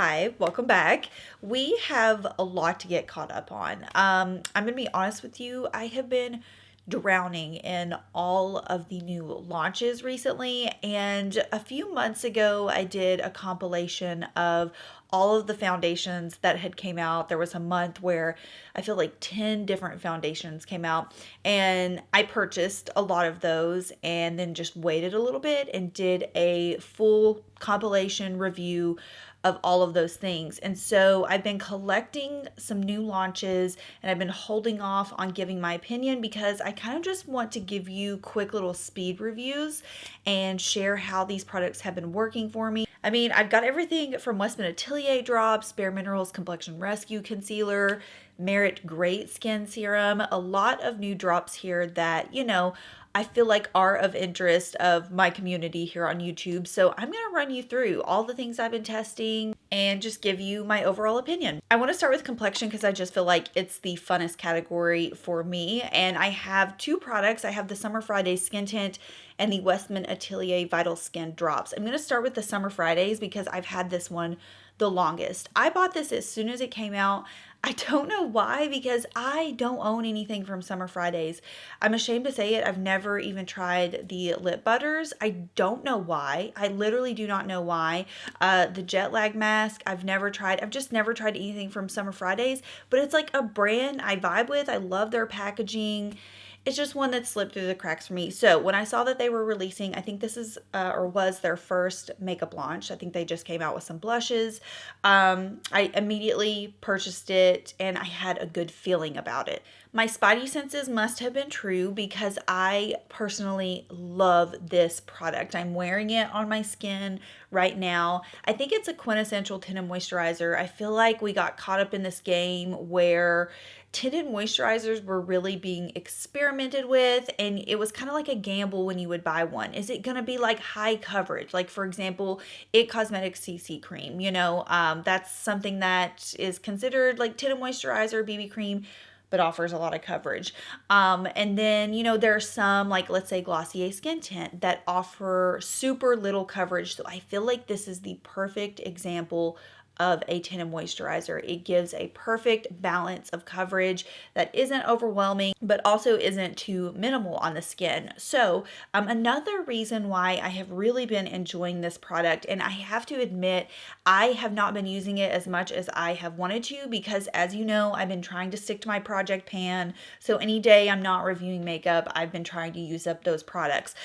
Hi, welcome back. We have a lot to get caught up on. I'm gonna be honest with you, I have been drowning in all of the new launches recently, and a few months ago I did a compilation of all of the foundations that had came out. There was a month where I feel like 10 different foundations came out, and I purchased a lot of those and then just waited a little bit and did a full compilation review of all of those things. And so I've been collecting some new launches and I've been holding off on giving my opinion because I kind of just want to give you quick little speed reviews and share how these products have been working for me. I mean, I've got everything from Westman Atelier Drops, bareMinerals Complexion Rescue Concealer, Merit Great Skin Serum, a lot of new drops here that, I feel like are of interest of my community here on YouTube. So I'm going to run you through all the things I've been testing and just give you my overall opinion. I want to start with complexion because I just feel like it's the funnest category for me. And I have two products. I have the Summer Fridays Skin Tint and the Westman Atelier Vital Skin Drops. I'm going to start with the Summer Fridays because I've had this one the longest. I bought this as soon as it came out. I don't know why, because I don't own anything from Summer Fridays. I'm ashamed to say it. I've never even tried the lip butters. I don't know why. I literally do not know why. The jet lag mask, I've never tried. I've just never tried anything from Summer Fridays, but it's like a brand I vibe with. I love their packaging. It's just one that slipped through the cracks for me. So when I saw that they were releasing, I think this is or was their first makeup launch. I think they just came out with some blushes. I immediately purchased it and I had a good feeling about it. My spidey senses must have been true because I personally love this product. I'm wearing it on my skin right now. I think it's a quintessential tinted moisturizer. I feel like we got caught up in this game where tinted moisturizers were really being experimented with, and it was kind of like a gamble when you would buy one. Is it going to be like high coverage? Like, for example, It Cosmetics CC cream, that's something that is considered like tinted moisturizer, BB cream, but offers a lot of coverage. And then, there's some, like, let's say Glossier Skin Tint that offer super little coverage. So I feel like this is the perfect example of a tinted moisturizer. It gives a perfect balance of coverage that isn't overwhelming, but also isn't too minimal on the skin. So another reason why I have really been enjoying this product, and I have to admit, I have not been using it as much as I have wanted to because, as you know, I've been trying to stick to my project pan. So any day I'm not reviewing makeup, I've been trying to use up those products.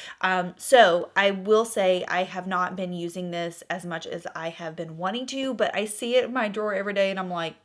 So I will say I have not been using this as much as I have been wanting to, but I see it in my drawer every day and I'm like,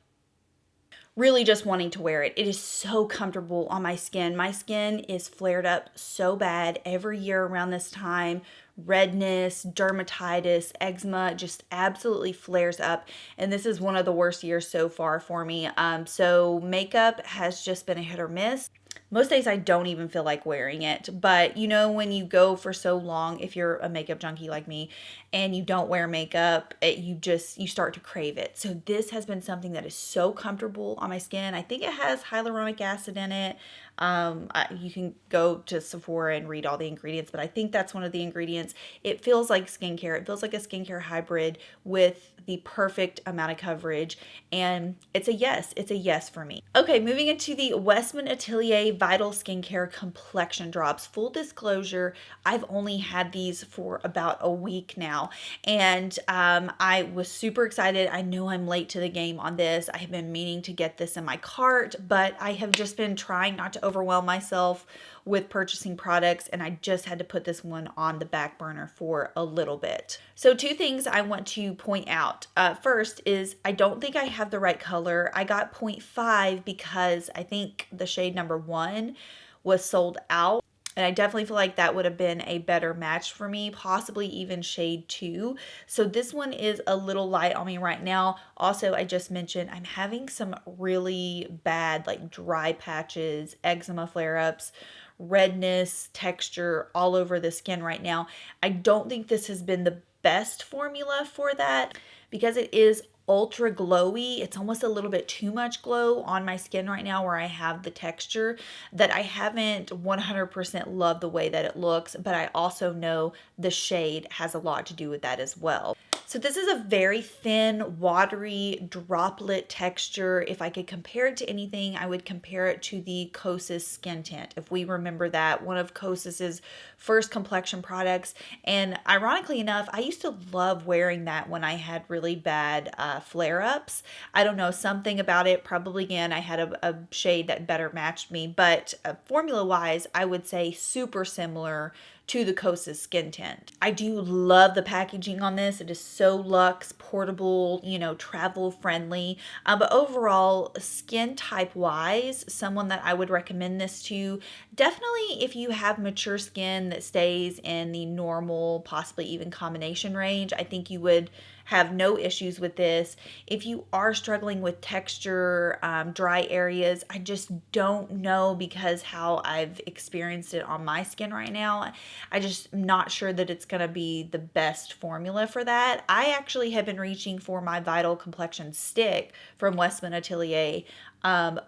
really just wanting to wear it. It is so comfortable on my skin. My skin is flared up so bad every year around this time. Redness, dermatitis, eczema just absolutely flares up. And this is one of the worst years so far for me. So makeup has just been a hit or miss. Most days I don't even feel like wearing it, but when you go for so long, if you're a makeup junkie like me and you don't wear makeup, you start to crave it. So this has been something that is so comfortable on my skin. I think it has hyaluronic acid in it. You can go to Sephora and read all the ingredients, but I think that's one of the ingredients. It feels like skincare. It feels like a skincare hybrid with the perfect amount of coverage, and it's a yes. It's a yes for me. Okay, moving into the Westman Atelier Vital Skincare Complexion Drops. Full disclosure, I've only had these for about a week now, and I was super excited. I know I'm late to the game on this. I have been meaning to get this in my cart, but I have just been trying not to overwhelm myself with purchasing products, and I just had to put this one on the back burner for a little bit. So two things I want to point out. First is I don't think I have the right color. I got 0.5 because I think the shade number 1 was sold out. And I definitely feel like that would have been a better match for me, possibly even shade 2. So this one is a little light on me right now. Also, I just mentioned I'm having some really bad, like, dry patches, eczema flare-ups, redness, texture all over the skin right now. I don't think this has been the best formula for that because it is ultra glowy. It's almost a little bit too much glow on my skin right now where I have the texture that I haven't 100% loved the way that it looks, but I also know the shade has a lot to do with that as well. So this is a very thin, watery droplet texture. If I could compare it to anything, I would compare it to the Kosas Skin Tint. If we remember that, one of Kosas's first complexion products. And ironically enough, I used to love wearing that when I had really bad flare-ups. I don't know, something about it. Probably, again, I had a shade that better matched me. But formula-wise, I would say super similar to the Kosas Skin Tint. I do love the packaging on this. It is so luxe, portable, travel friendly. But overall, skin type wise, someone that I would recommend this to, definitely if you have mature skin that stays in the normal, possibly even combination range, I think you would have no issues with this. If you are struggling with texture, dry areas, I just don't know, because how I've experienced it on my skin right now, I just not sure that it's going to be the best formula for that. I actually have been reaching for my Vital Complexion Stick from Westman Atelier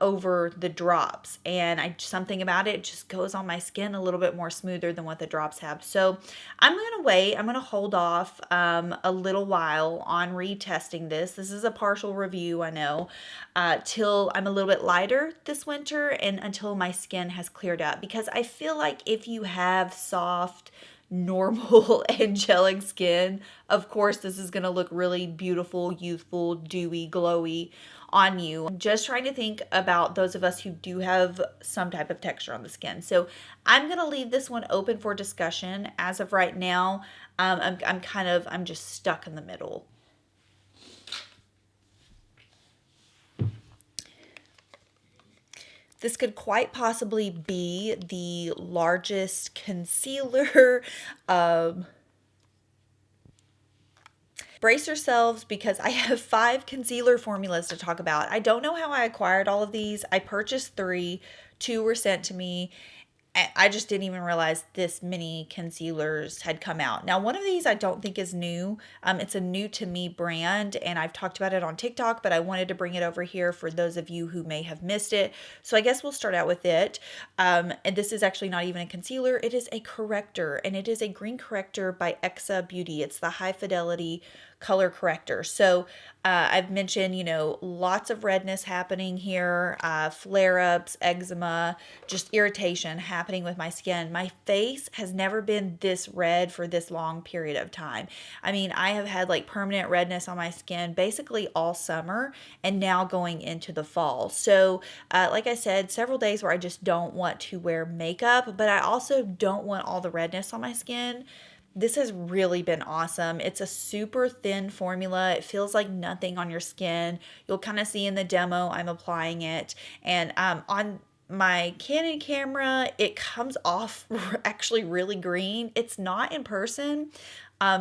over the drops, and something about it just goes on my skin a little bit more smoother than what the drops have. So I'm gonna wait. I'm gonna hold off a little while on retesting this. This is a partial review, I know, till I'm a little bit lighter this winter and until my skin has cleared up, because I feel like if you have soft, normal angelic skin, of course this is going to look really beautiful, youthful, dewy, glowy on you. I'm just trying to think about those of us who do have some type of texture on the skin. So I'm going to leave this one open for discussion. As of right now, I'm just stuck in the middle. This could quite possibly be the largest concealer. Brace yourselves, because I have 5 concealer formulas to talk about. I don't know how I acquired all of these. I purchased 3, 2 were sent to me. I just didn't even realize this many concealers had come out. Now, one of these I don't think is new. It's a new to me brand, and I've talked about it on TikTok, but I wanted to bring it over here for those of you who may have missed it. So I guess we'll start out with it. And this is actually not even a concealer. It is a corrector, and it is a green corrector by Exa Beauty. It's the high fidelity color corrector. So I've mentioned, lots of redness happening here, flare-ups, eczema, just irritation happening with my skin. My face has never been this red for this long period of time. I mean, I have had like permanent redness on my skin basically all summer and now going into the fall. So like I said, several days where I just don't want to wear makeup, but I also don't want all the redness on my skin. This has really been awesome. It's a super thin formula. It feels like nothing on your skin. You'll kind of see in the demo I'm applying it. And on my Canon camera, it comes off actually really green. It's not in person.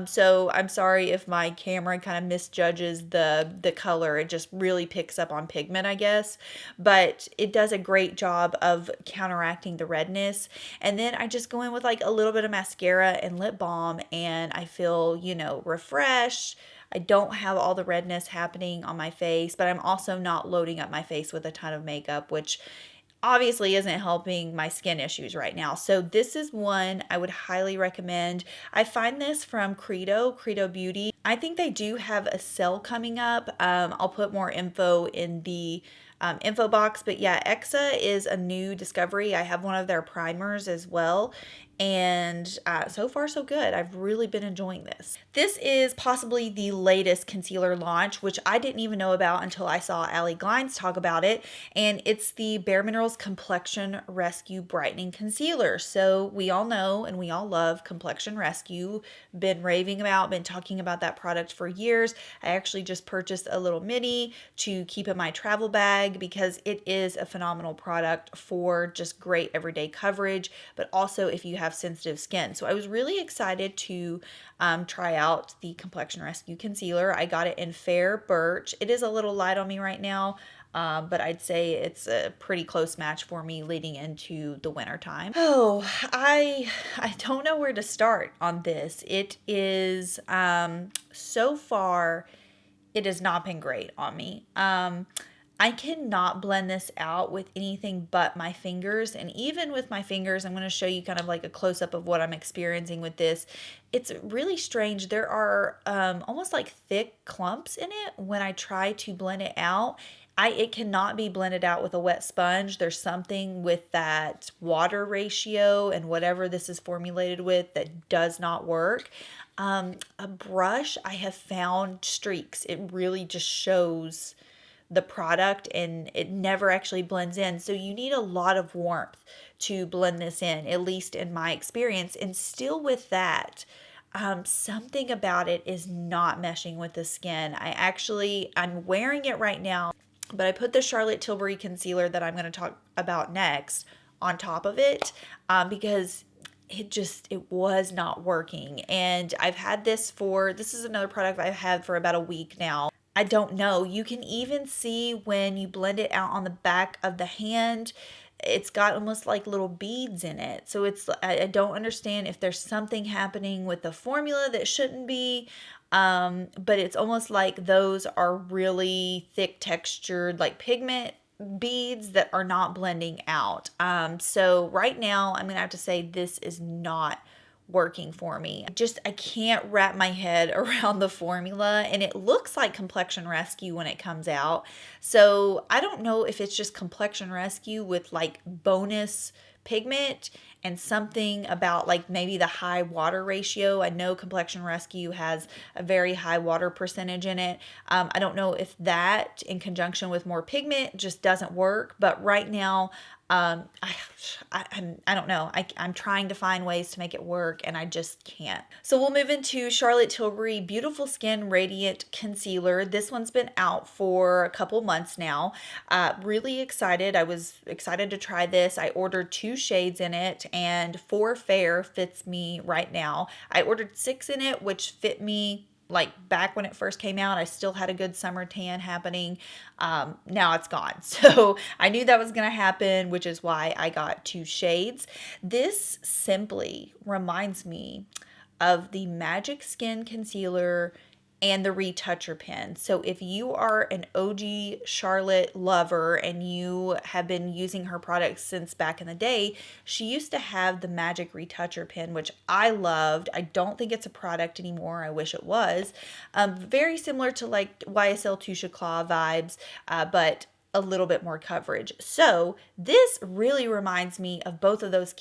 So I'm sorry if my camera kind of misjudges the color. It just really picks up on pigment, I guess. But it does a great job of counteracting the redness. And then I just go in with like a little bit of mascara and lip balm, and I feel, refreshed. I don't have all the redness happening on my face, but I'm also not loading up my face with a ton of makeup, which obviously isn't helping my skin issues right now. So this is one I would highly recommend. I find this from Credo Beauty. I think they do have a sale coming up. I'll put more info in the info box, but yeah, Exa is a new discovery. I have one of their primers as well, and so far so good. I've really been enjoying this. This is possibly the latest concealer launch, which I didn't even know about until I saw Allie Glines talk about it, and it's the bareMinerals Complexion Rescue Brightening Concealer. So we all know and we all love Complexion Rescue. Been raving about, been talking about that product for years. I actually just purchased a little mini to keep in my travel bag because it is a phenomenal product for just great everyday coverage, but also if you have sensitive skin. So I was really excited to try out the Complexion Rescue Concealer. I got it in Fair Birch. It is a little light on me right now, but I'd say it's a pretty close match for me leading into the winter time. Oh, I don't know where to start on this. It is so far, it has not been great on me. I cannot blend this out with anything but my fingers. And even with my fingers, I'm going to show you kind of like a close up of what I'm experiencing with this. It's really strange. There are almost like thick clumps in it when I try to blend it out. It cannot be blended out with a wet sponge. There's something with that water ratio and whatever this is formulated with that does not work. A brush, I have found streaks. It really just shows the product and it never actually blends in. So you need a lot of warmth to blend this in, at least in my experience. And still with that, something about it is not meshing with the skin. I'm wearing it right now, but I put the Charlotte Tilbury concealer that I'm going to talk about next on top of it because it was not working. And this is another product I've had for about a week now. I don't know. You can even see when you blend it out on the back of the hand, it's got almost like little beads in it. So I don't understand if there's something happening with the formula that shouldn't be. But it's almost like those are really thick textured, like pigment beads that are not blending out. So right now I'm gonna have to say this is not working for me. I can't wrap my head around the formula, and it looks like Complexion Rescue when it comes out. So I don't know if it's just Complexion Rescue with like bonus pigment and something about like maybe the high water ratio. I know Complexion Rescue has a very high water percentage in it. I don't know if that in conjunction with more pigment just doesn't work, but right now I don't know. I'm trying to find ways to make it work and I just can't. So we'll move into Charlotte Tilbury Beautiful Skin Radiant Concealer. This one's been out for a couple months now. Really excited. I was excited to try this. I ordered 2 shades in it and 4 fair fits me right now. I ordered 6 in it, which fit me like back when it first came out. I still had a good summer tan happening. Now it's gone. So I knew that was going to happen, which is why I got 2 shades. This simply reminds me of the Magic Skin Concealer and the retoucher pen. So if you are an OG Charlotte lover and you have been using her products since back in the day, she used to have the Magic retoucher pen, which I loved. I don't think it's a product anymore. I wish it was. Very similar to like YSL Touche Éclat vibes, but a little bit more coverage. So this really reminds me of both of those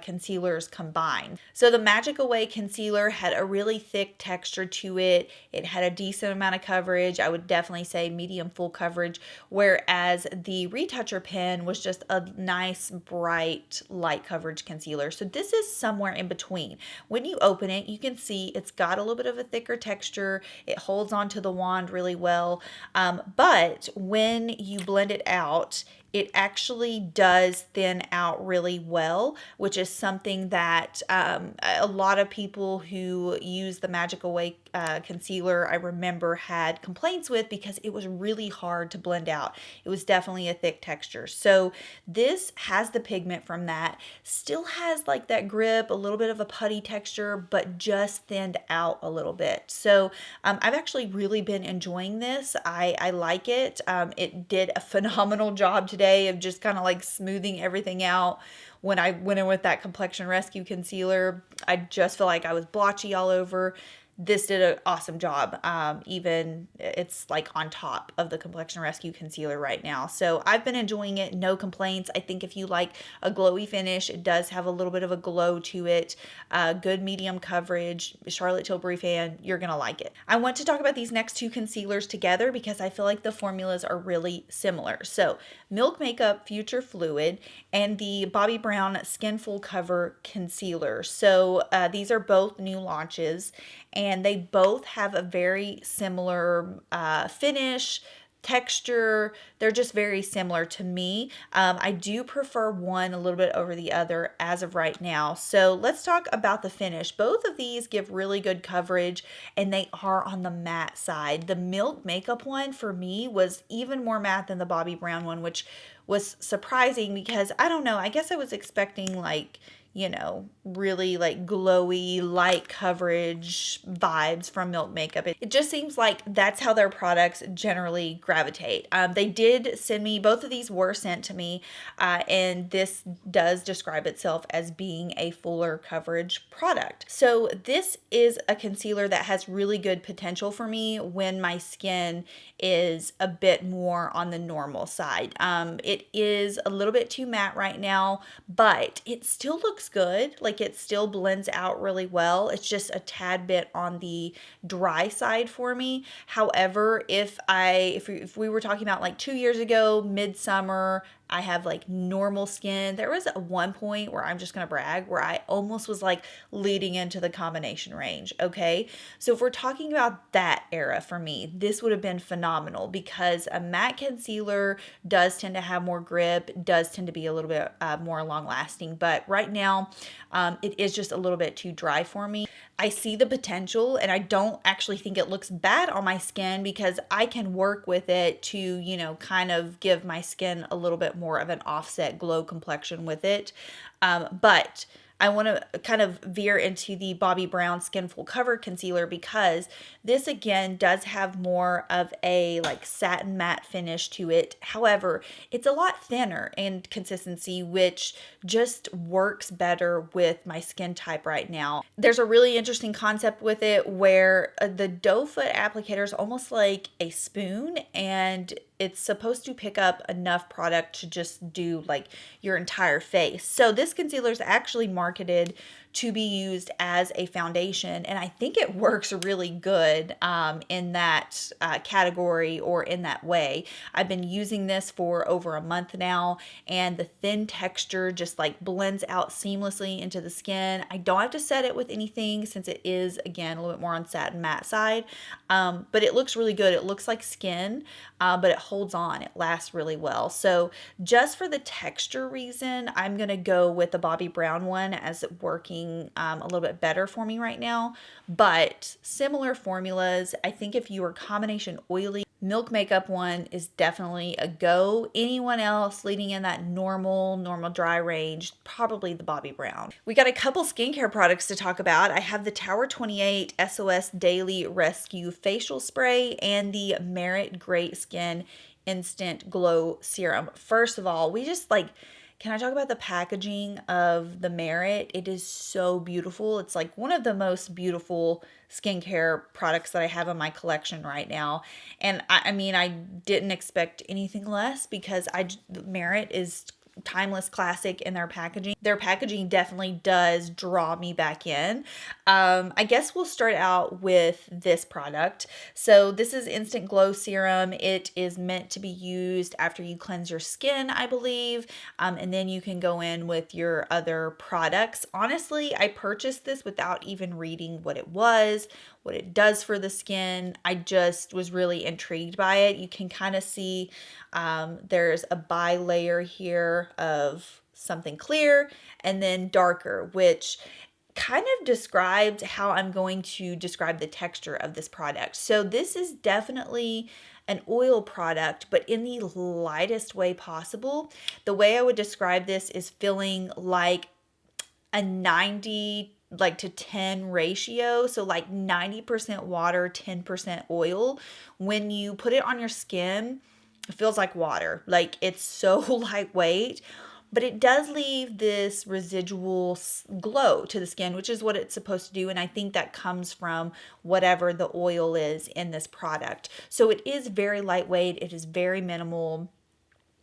concealers combined. So the Magic Away concealer had a really thick texture to it. It had a decent amount of coverage. I would definitely say medium full coverage, whereas the retoucher pen was just a nice bright light coverage concealer. So this is somewhere in between. When you open it, you can see it's got a little bit of a thicker texture. It holds onto the wand really well. But when you blend it out, it actually does thin out really well, which is something that a lot of people who use the Magic Away concealer, I remember, had complaints with because it was really hard to blend out. It was definitely a thick texture. So this has the pigment from that, still has like that grip, a little bit of a putty texture, but just thinned out a little bit. So I've actually really been enjoying this. I like it. It did a phenomenal job today of just kind of like smoothing everything out. When I went in with that Complexion Rescue concealer, I just feel like I was blotchy all over. This did an awesome job. Even it's like on top of the Complexion Rescue concealer right now. So I've been enjoying it. No complaints. I think if you like a glowy finish, it does have a little bit of a glow to it. Good medium coverage. Charlotte Tilbury fan, you're going to like it. I want to talk about these next 2 concealers together because I feel like the formulas are really similar. So Milk Makeup Future Fluid and the Bobbi Brown Skin Full Cover Concealer. So these are both new launches, and they both have a very similar finish, texture. They're just very similar to me. I do prefer one a little bit over the other as of right now. So let's talk about the finish. Both of these give really good coverage and they are on the matte side. The Milk Makeup one for me was even more matte than the Bobbi Brown one, which was surprising because I don't know, I guess I was expecting like, really like glowy light coverage vibes from Milk Makeup. It just seems like that's how their products generally gravitate. They did send me, both of these were sent to me, and this does describe itself as being a fuller coverage product. So this is a concealer that has really good potential for me when my skin is a bit more on the normal side. It is a little bit too matte right now, but it still looks good. Like, it still blends out really well. It's just a tad bit on the dry side for me. However, if we were talking about like 2 years ago, midsummer, I have like normal skin. There was at one point where I'm just gonna brag, where I almost was like leading into the combination range. Okay. So if we're talking about that era for me, this would have been phenomenal because a matte concealer does tend to have more grip, does tend to be a little bit more long lasting. But right now, it is just a little bit too dry for me. I see the potential, and I don't actually think it looks bad on my skin because I can work with it to, kind of give my skin a little bit more of an offset glow complexion with it. But I want to kind of veer into the Bobbi Brown Skin Full Cover Concealer because this again does have more of a like satin matte finish to it. However, it's a lot thinner in consistency, which just works better with my skin type right now. There's a really interesting concept with it where the doe foot applicator is almost like a spoon, and it's supposed to pick up enough product to just do like your entire face. So this concealer is actually marketed to be used as a foundation, and I think it works really good in that category or in that way. I've been using this for over a month now, and the thin texture just like blends out seamlessly into the skin. I don't have to set it with anything since it is, again, a little bit more on satin matte side, but it looks really good. It looks like skin, but it holds on. It lasts really well. So just for the texture reason, I'm going to go with the Bobbi Brown one as working a little bit better for me right now. But similar formulas, I think if you are combination oily, Milk Makeup one is definitely a go. Anyone else leading in that normal dry range, probably the Bobbi Brown. We got a couple skincare products to talk about. I have the Tower28 SOS Daily Rescue Facial Spray and the Merit Great Skin Instant Glow Serum. First of all, can I talk about the packaging of the Merit? It is so beautiful. It's like one of the most beautiful skincare products that I have in my collection right now. And I mean, I didn't expect anything less because Merit is timeless classic in their packaging. Their packaging definitely does draw me back in. I guess we'll start out with this product. So this is Instant Glow Serum. It is meant to be used after you cleanse your skin, I believe, and then you can go in with your other products. Honestly, I purchased this without even reading what it was, what it does for the skin. I just was really intrigued by it. You can kind of see there's a bi-layer here of something clear and then darker, which kind of describes how I'm going to describe the texture of this product. So this is definitely an oil product, but in the lightest way possible. The way I would describe this is feeling like a 90 to 10 ratio. So like 90% water, 10% oil. When you put it on your skin, it feels like water. Like, it's so lightweight, but it does leave this residual glow to the skin, which is what it's supposed to do. And I think that comes from whatever the oil is in this product. So it is very lightweight. It is very minimal,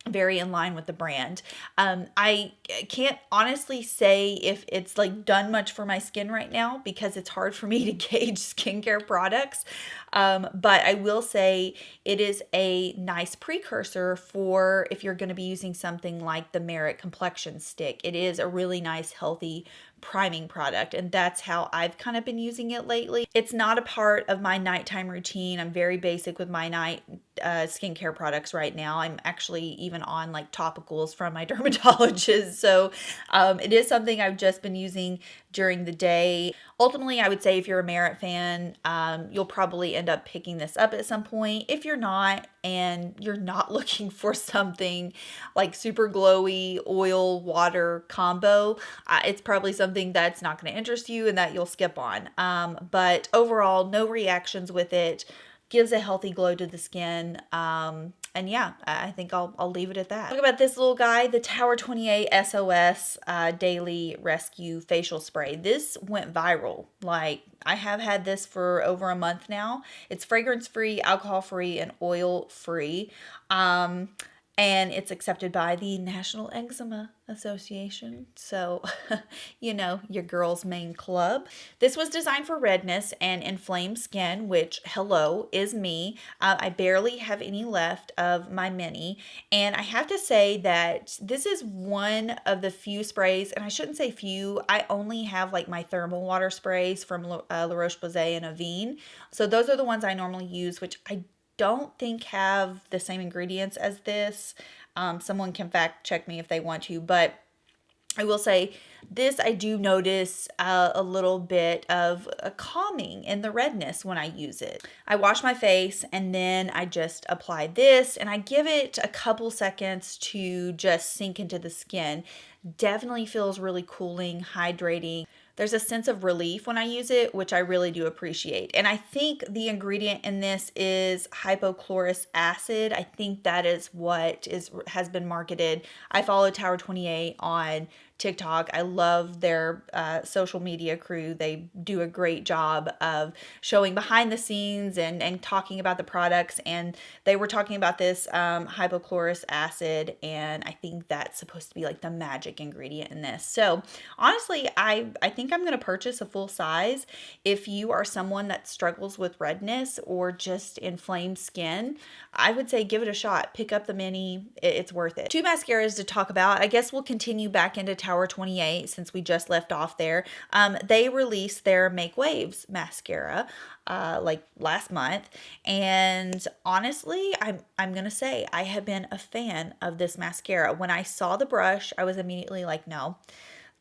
very in line with the brand. I can't honestly say if it's like done much for my skin right now because it's hard for me to gauge skincare products. But I will say it is a nice precursor for if you're going to be using something like the Merit Complexion Stick. It is a really nice, healthy priming product, and that's how I've kind of been using it lately. It's not a part of my nighttime routine. I'm very basic with my night skincare products right now. I'm actually even on like topicals from my dermatologist, so it is something I've just been using during the day. Ultimately, I would say if you're a Merit fan, you'll probably end up picking this up at some point. If you're not, and you're not looking for something like super glowy oil water combo, it's probably something that's not going to interest you and that you'll skip on. But overall, no reactions with it. Gives a healthy glow to the skin. And yeah, I think I'll leave it at that. Talk about this little guy, the Tower28 SOS Daily Rescue Facial Spray. This went viral. Like, I have had this for over a month now. It's fragrance free, alcohol free, and oil free. And it's accepted by the National Eczema Association. So, you know, your girl's main club. This was designed for redness and inflamed skin, which, hello, is me. I barely have any left of my mini. And I have to say that this is one of the few sprays, and I shouldn't say few, I only have like my thermal water sprays from La Roche-Posay and Avene. So those are the ones I normally use, which I don't think have the same ingredients as this. Someone can fact check me if they want to, but I will say this, I do notice a little bit of a calming in the redness when I use it. I wash my face and then I just apply this and I give it a couple seconds to just sink into the skin. Definitely feels really cooling, hydrating. There's a sense of relief when I use it, which I really do appreciate. And I think the ingredient in this is hypochlorous acid. I think that is what has been marketed. I follow Tower28 on TikTok. I love their social media crew. They do a great job of showing behind the scenes and talking about the products. And they were talking about this hypochlorous acid, and I think that's supposed to be like the magic ingredient in this. So honestly, I think I'm going to purchase a full size. If you are someone that struggles with redness or just inflamed skin, I would say give it a shot. Pick up the mini. It's worth it. Two mascaras to talk about. I guess we'll continue back into Tower28 since we just left off there. They released their Make Waves mascara like last month, and honestly, I'm gonna say I have been a fan of this mascara. When I saw the brush, I was immediately like, no.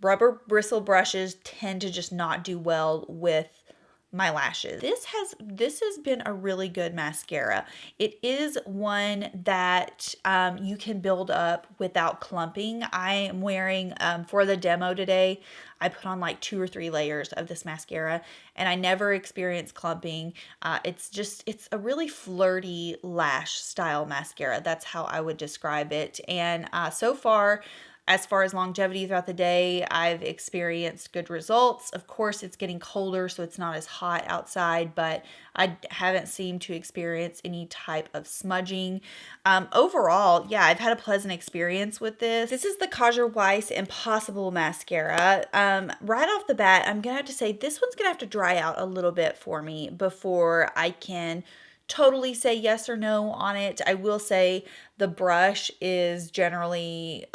Rubber bristle brushes tend to just not do well with my lashes. This has been a really good mascara. It is one that you can build up without clumping. I am wearing, for the demo today, I put on like 2 or 3 layers of this mascara and I never experienced clumping. It's a really flirty lash style mascara. That's how I would describe it. And so far, as far as longevity throughout the day, I've experienced good results. Of course, it's getting colder, so it's not as hot outside, but I haven't seemed to experience any type of smudging. Overall, yeah, I've had a pleasant experience with this. This is the Kaja Weiss Impossible Mascara. Right off the bat, I'm going to have to say this one's going to have to dry out a little bit for me before I can totally say yes or no on it. I will say the brush is generally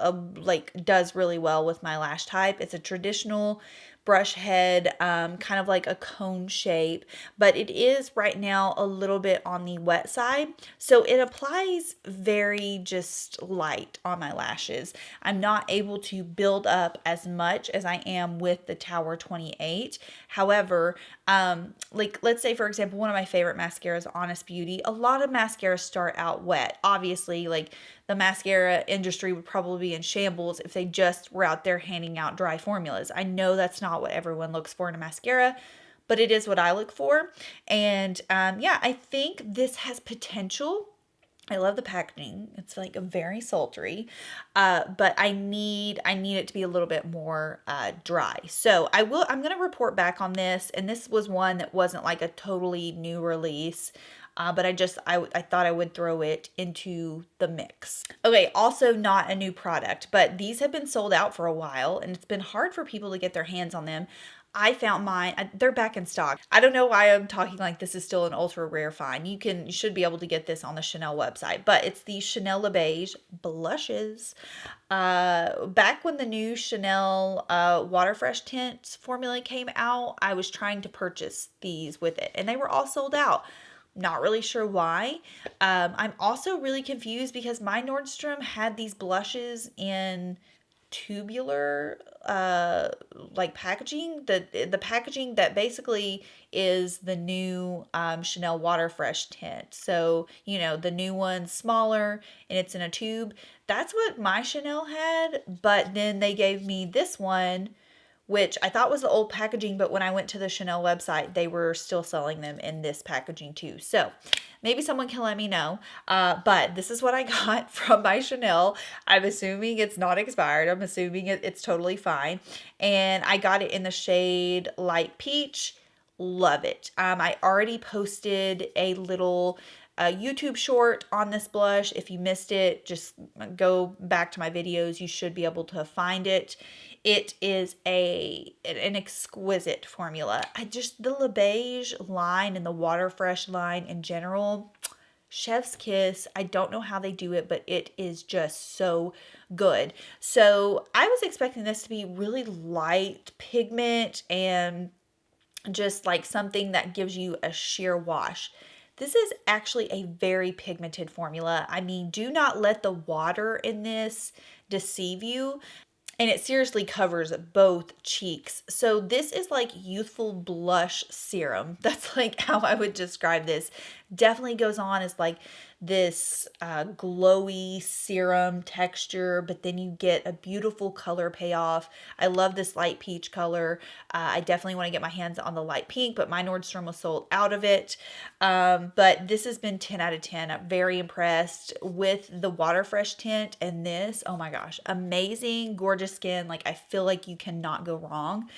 does really well with my lash type. It's a traditional brush head, kind of like a cone shape, but it is right now a little bit on the wet side. So it applies very just light on my lashes. I'm not able to build up as much as I am with the Tower28. However, let's say for example, one of my favorite mascaras, Honest Beauty, a lot of mascaras start out wet. Obviously, like the mascara industry would probably be in shambles if they just were out there handing out dry formulas. I know that's not what everyone looks for in a mascara, but it is what I look for. And yeah, I think this has potential. I love the packaging. It's like a very sultry, but I need it to be a little bit more dry. So I'm going to report back on this. And this was one that wasn't like a totally new release. But I thought I would throw it into the mix. Okay, also not a new product, but these have been sold out for a while and it's been hard for people to get their hands on them. I found mine, they're back in stock. I don't know why I'm talking like this is still an ultra rare find. You should be able to get this on the Chanel website, but it's the Chanel Le Beige blushes. Back when the new Chanel Waterfresh Tint formula came out, I was trying to purchase these with it and they were all sold out. Not really sure why. I'm also really confused because my Nordstrom had these blushes in tubular like packaging, the packaging that basically is the new Chanel Waterfresh tint. So, you know, the new one smaller and it's in a tube. That's what my Chanel had, but then they gave me this one, which I thought was the old packaging, but when I went to the Chanel website, they were still selling them in this packaging too. So maybe someone can let me know. But this is what I got from my Chanel. I'm assuming it's not expired. I'm assuming it's totally fine. And I got it in the shade Light Peach. Love it. I already posted a little YouTube short on this blush. If you missed it, just go back to my videos. You should be able to find it. It is an exquisite formula. The Le Beige line and the Waterfresh line in general, chef's kiss. I don't know how they do it, but it is just so good. So I was expecting this to be really light pigment and just like something that gives you a sheer wash. This is actually a very pigmented formula. I mean, do not let the water in this deceive you. And it seriously covers both cheeks. So this is like youthful blush serum. That's like how I would describe this. Definitely goes on as like this glowy serum texture, but then you get a beautiful color payoff. I love this light peach color. I definitely want to get my hands on the light pink, but my Nordstrom was sold out of it. But this has been 10 out of 10. I'm very impressed with the Waterfresh tint and this. Oh my gosh, amazing, gorgeous skin. Like I feel like you cannot go wrong.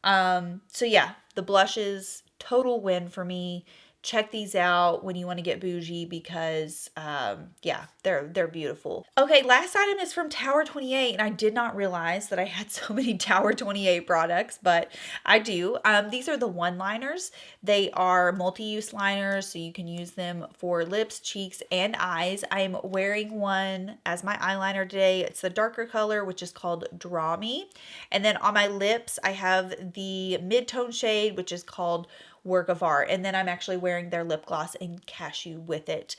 So yeah, the blushes, total win for me. Check these out when you want to get bougie because, yeah, they're beautiful. Okay, last item is from Tower28, and I did not realize that I had so many Tower28 products, but I do. These are the one-liners. They are multi-use liners, so you can use them for lips, cheeks, and eyes. I am wearing one as my eyeliner today. It's the darker color, which is called Draw Me. And then on my lips, I have the mid-tone shade, which is called Work of Art, and then I'm actually wearing their lip gloss and cashew with it.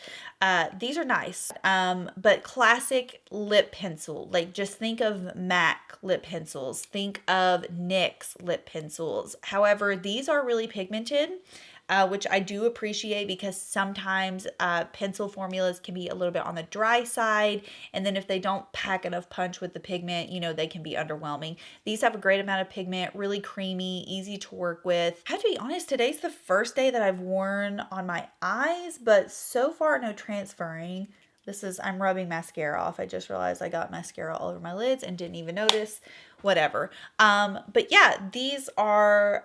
These are nice, but classic lip pencil. Like just think of MAC lip pencils, think of NYX lip pencils. However, these are really pigmented, which I do appreciate because sometimes pencil formulas can be a little bit on the dry side, and then if they don't pack enough punch with the pigment, you know, they can be underwhelming. These have a great amount of pigment, really creamy, easy to work with. I have to be honest, today's the first day that I've worn on my eyes, but so far no transferring. I'm rubbing mascara off. I just realized I got mascara all over my lids and didn't even notice. Whatever. But yeah, these are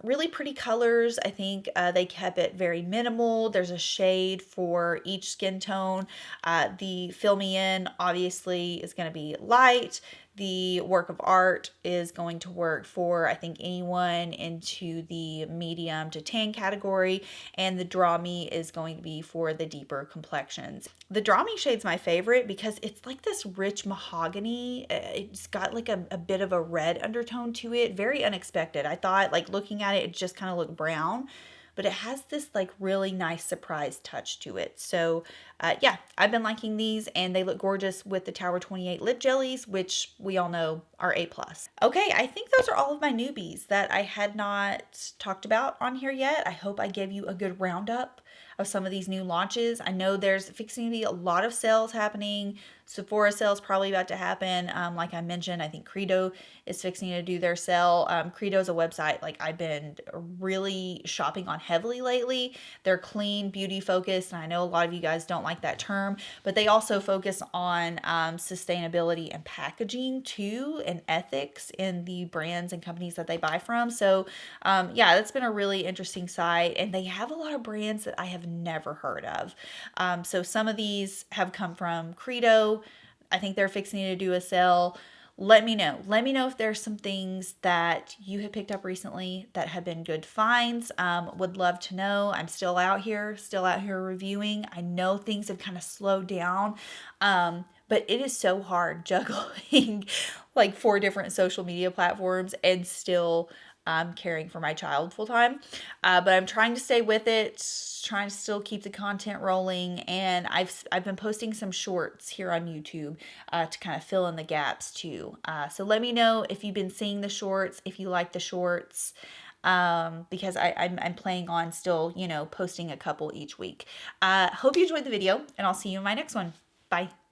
really pretty colors. I think they kept it very minimal. There's a shade for each skin tone. The Fill Me In obviously is going to be light. The Work of Art is going to work for, I think, anyone into the medium to tan category. And the Draw Me is going to be for the deeper complexions. The Draw Me shade's my favorite because it's like this rich mahogany. It's got like a bit of a red undertone to it. Very unexpected. I thought, like, looking at it, it just kind of looked brown. But it has this like really nice surprise touch to it. So yeah, I've been liking these and they look gorgeous with the Tower28 lip jellies, which we all know are A+. Okay, I think those are all of my newbies that I had not talked about on here yet. I hope I gave you a good roundup of some of these new launches. I know there's fixing to be a lot of sales happening. Sephora sales probably about to happen. Like I mentioned, I think Credo is fixing to do their sale. Credo is a website like I've been really shopping on heavily lately. They're clean, beauty focused, and I know a lot of you guys don't like that term, but they also focus on sustainability and packaging too, and ethics in the brands and companies that they buy from. So yeah, that's been a really interesting site, and they have a lot of brands that I have never heard of. So some of these have come from Credo. I think they're fixing to do a sale. Let me know. Let me know if there's some things that you have picked up recently that have been good finds. Would love to know. I'm still out here reviewing. I know things have kind of slowed down, but it is so hard juggling like 4 different social media platforms and still caring for my child full time. But I'm trying to stay with it, trying to still keep the content rolling, and I've been posting some shorts here on YouTube to kind of fill in the gaps too. So let me know if you've been seeing the shorts, if you like the shorts, because I'm planning on still, posting a couple each week. Hope you enjoyed the video, and I'll see you in my next one. Bye.